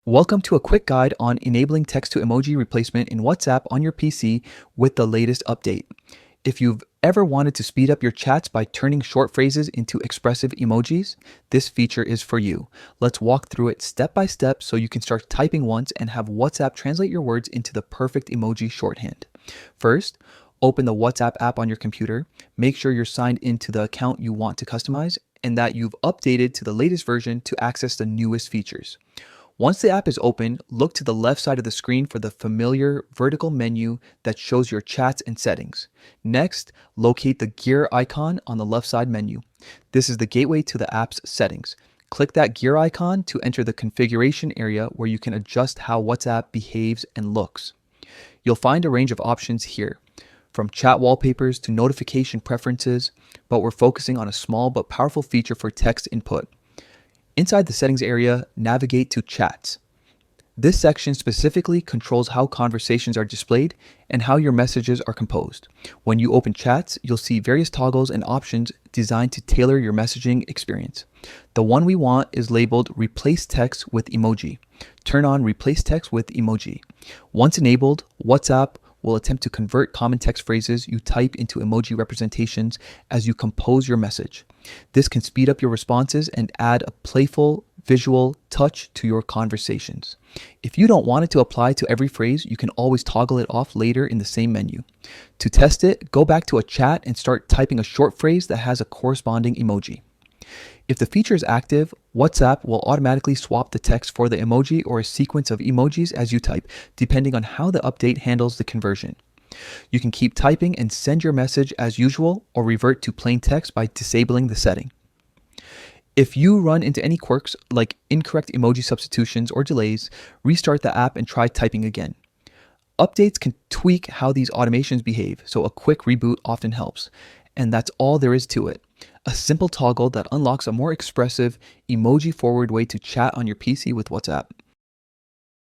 Welcome to a quick guide on enabling text to emoji replacement in WhatsApp on your PC with the latest update. If you've ever wanted to speed up your chats by turning short phrases into expressive emojis, this feature is for you. Let's walk through it step by step so you can start typing once and have WhatsApp translate your words into the perfect emoji shorthand. First, open the WhatsApp app on your computer. Make sure you're signed into the account you want to customize and that you've updated to the latest version to access the newest features. Once the app is open, look to the left side of the screen for the familiar vertical menu that shows your chats and settings. Next, locate the gear icon on the left side menu. This is the gateway to the app's settings. Click that gear icon to enter the configuration area where you can adjust how WhatsApp behaves and looks. You'll find a range of options here, from chat wallpapers to notification preferences, but we're focusing on a small but powerful feature for text input. Inside the settings area, navigate to chats. This section specifically controls how conversations are displayed and how your messages are composed. When you open chats, you'll see various toggles and options designed to tailor your messaging experience. The one we want is labeled Replace Text with Emoji. Turn on Replace Text with Emoji. Once enabled, WhatsApp will attempt to convert common text phrases you type into emoji representations as you compose your message. This can speed up your responses and add a playful visual touch to your conversations. If you don't want it to apply to every phrase, you can always toggle it off later in the same menu. To test it, go back to a chat and start typing a short phrase that has a corresponding emoji. If the feature is active, WhatsApp will automatically swap the text for the emoji or a sequence of emojis as you type, depending on how the update handles the conversion. You can keep typing and send your message as usual or revert to plain text by disabling the setting. If you run into any quirks like incorrect emoji substitutions or delays, restart the app and try typing again. Updates can tweak how these automations behave, so a quick reboot often helps. And that's all there is to it. A simple toggle that unlocks a more expressive, emoji-forward way to chat on your PC with WhatsApp.